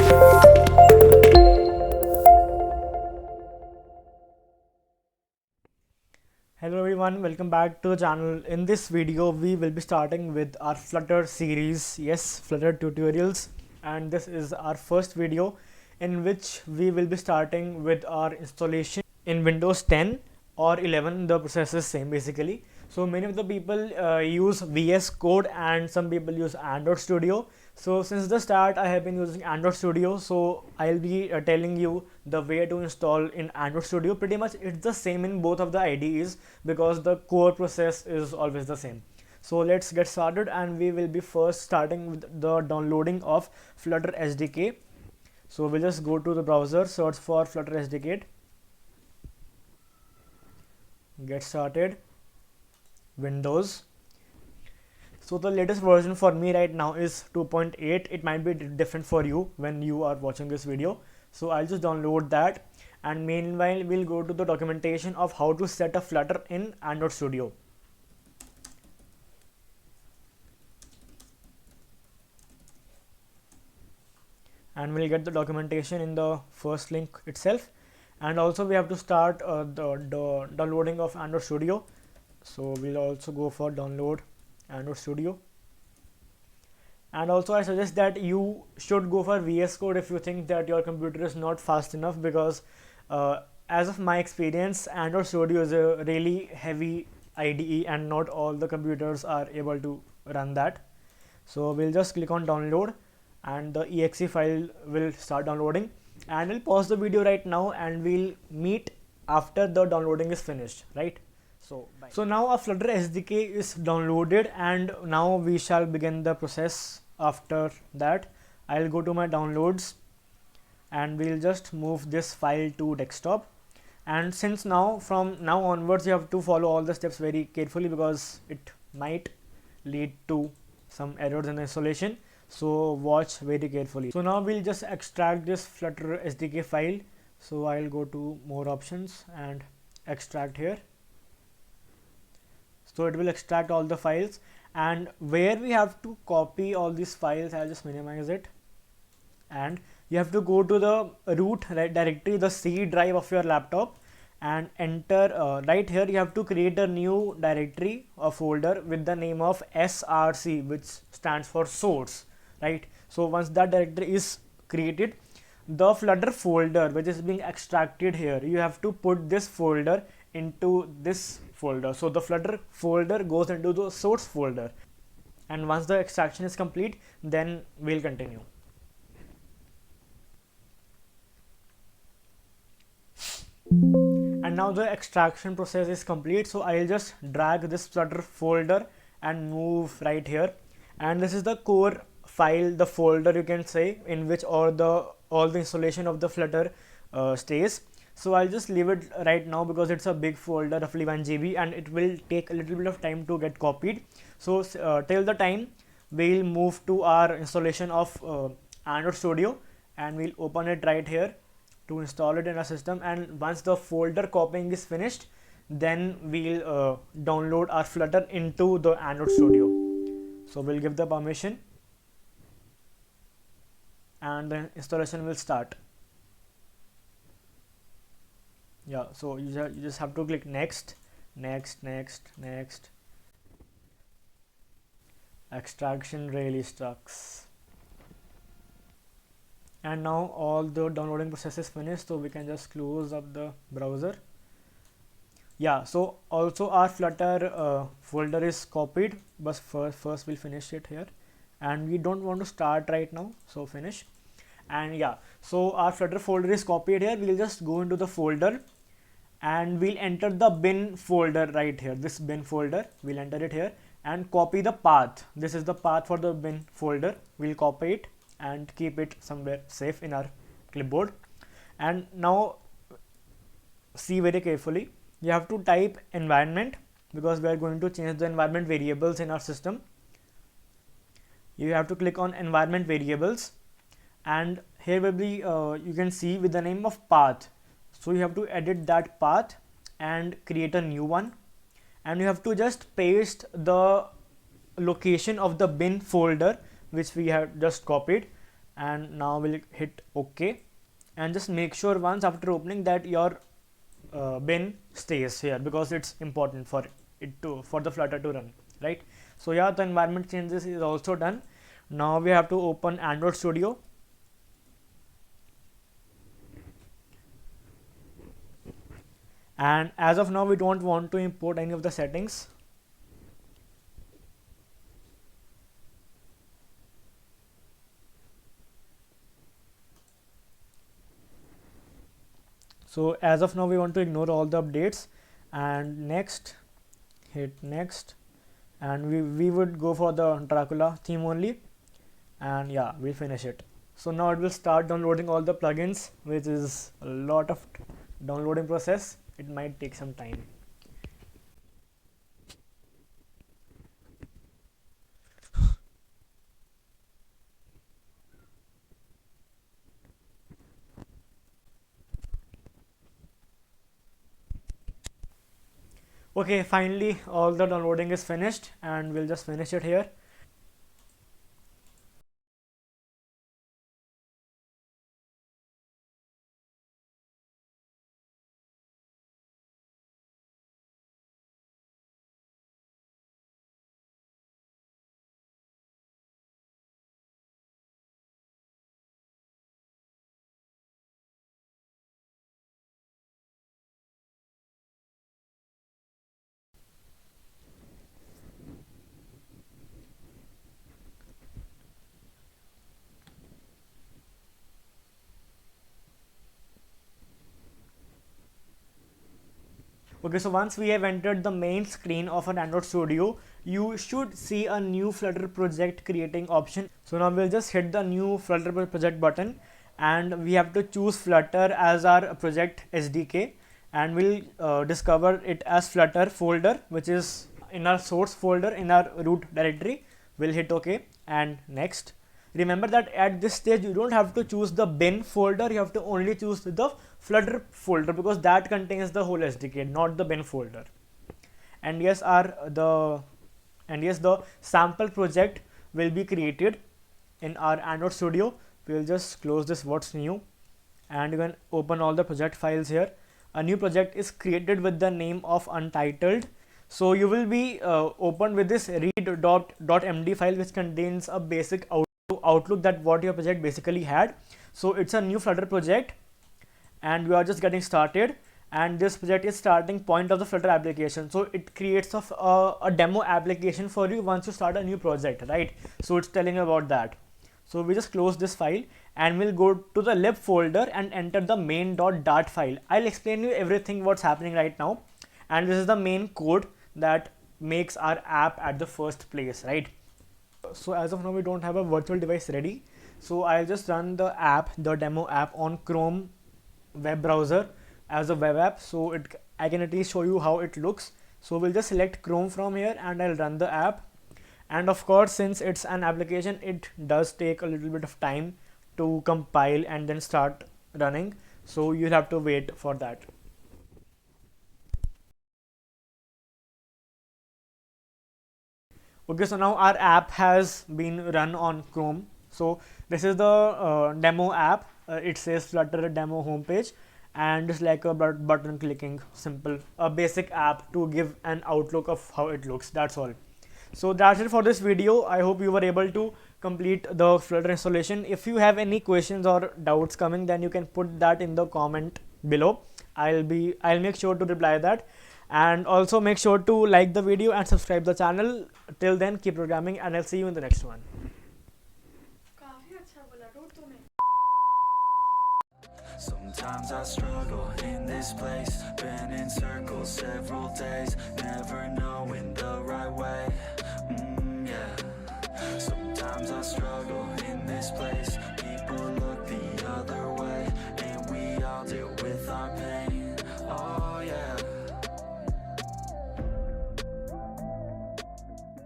Hello everyone, welcome back to the channel. In this video we will be starting with our Flutter series, yes, Flutter tutorials, and this is our first video in which we will be starting with our installation in Windows 10 or 11. The process is same basically. So many of the people use VS Code and some people use Android Studio. So since the start I have been using Android Studio, so I'll be telling you the way to install in Android Studio. Pretty much it's the same in both of the IDEs because the core process is always the same. So let's get started, and we will be first starting with the downloading of Flutter SDK. So we'll just go to the browser, search for Flutter SDK, get started, Windows. So the latest version for me right now is 2.8. It might be different for you when you are watching this video. So I'll just download that, and meanwhile we'll go to the documentation of how to set a Flutter in Android Studio. And we'll get the documentation in the first link itself. And also we have to start the downloading of Android Studio. So we'll also go for download Android Studio. And also I suggest that you should go for VS Code if you think that your computer is not fast enough, because as of my experience, Android Studio is a really heavy IDE and not all the computers are able to run that. So we'll just click on download and the exe file will start downloading, and we'll pause the video right now and we'll meet after the downloading is finished, right? So now our Flutter SDK is downloaded, and now we shall begin the process. After that I'll go to my downloads and we'll just move this file to desktop. And since from now onwards you have to follow all the steps very carefully because it might lead to some errors in the installation, so watch very carefully. So now we'll just extract this Flutter SDK file. So I'll go to more options and extract here. So it will extract all the files, and where we have to copy all these files, I'll just minimize it, and you have to go to the root directory, the C drive of your laptop, and enter right here you have to create a new directory or folder with the name of SRC, which stands for source, right? So once that directory is created, the Flutter folder which is being extracted here, you have to put this folder into this folder. So the Flutter folder goes into the source folder, and once the extraction is complete, then we'll continue. And now the extraction process is complete, so I'll just drag this Flutter folder and move right here, and this is the core file, the folder you can say, in which all the installation of the Flutter stays. So I'll just leave it right now because it's a big folder, roughly 1 GB, and it will take a little bit of time to get copied. So till the time we'll move to our installation of Android Studio, and we'll open it right here to install it in our system. And once the folder copying is finished, then we'll download our Flutter into the Android Studio. So we'll give the permission and the installation will start. Yeah, so you just have to click next. Extraction really sucks. And now all the downloading process is finished, so we can just close up the browser. Yeah, so also our Flutter folder is copied, but first we'll finish it here, and we don't want to start right now, so finish. And yeah, so our Flutter folder is copied here. We'll just go into the folder and we'll enter the bin folder right here, this bin folder, we'll enter it here and copy the path. This is the path for the bin folder. We'll copy it and keep it somewhere safe in our clipboard. And now see very carefully, you have to type environment because we are going to change the environment variables in our system. You have to click on environment variables, and here will be you can see with the name of path. So you have to edit that path and create a new one, and you have to just paste the location of the bin folder which we have just copied and now we'll hit OK, and just make sure once after opening that your bin stays here, because it's important for it to for the Flutter to run, right? So yeah, the environment changes is also done. Now we have to open Android Studio. And as of now we don't want to import any of the settings. So as of now we want to ignore all the updates, and next, hit next, and we would go for the Dracula theme only, and yeah, we'll finish it. So now it will start downloading all the plugins, which is a lot of downloading process. It might take some time. Okay, finally all the downloading is finished, and we'll just finish it here. Okay, so once we have entered the main screen of an Android Studio, you should see a new Flutter project creating option. So now we'll just hit the new Flutter project button, and we have to choose Flutter as our project SDK, and we'll discover it as Flutter folder, which is in our source folder in our root directory. We'll hit OK and next. Remember that at this stage you don't have to choose the bin folder, you have to only choose the Flutter folder, because that contains the whole SDK, not the bin folder. And yes, the sample project will be created in our Android Studio. We'll just close this what's new, and you can open all the project files here. A new project is created with the name of untitled. So you will be opened with this read.md file, which contains a basic outlook that what your project basically had. So it's a new Flutter project, and we are just getting started, and this project is starting point of the Flutter application. So it creates a demo application for you once you start a new project, right? So it's telling you about that. So we just close this file, and we'll go to the lib folder and enter the main.dart file. I'll explain you everything what's happening right now, and this is the main code that makes our app at the first place, right? So as of now we don't have a virtual device ready, so I'll just run the app, the demo app, on Chrome web browser as a web app, so I can at least show you how it looks. So we'll just select Chrome from here, and I'll run the app. And of course, since it's an application, it does take a little bit of time to compile and then start running, so you'll have to wait for that. Okay, so now our app has been run on Chrome. So this is the demo app. It says Flutter demo homepage, and it's like a button clicking, simple, a basic app to give an outlook of how it looks. That's all. So that's it for this video. I hope you were able to complete the Flutter installation. If you have any questions or doubts coming, then you can put that in the comment below. I'll make sure to reply that. And also make sure to like the video and subscribe the channel. Till then, keep programming, and I'll see you in the next one. Sometimes I struggle in this place, been in circles several days, never knowing the right way. Yeah. Sometimes I struggle in this place,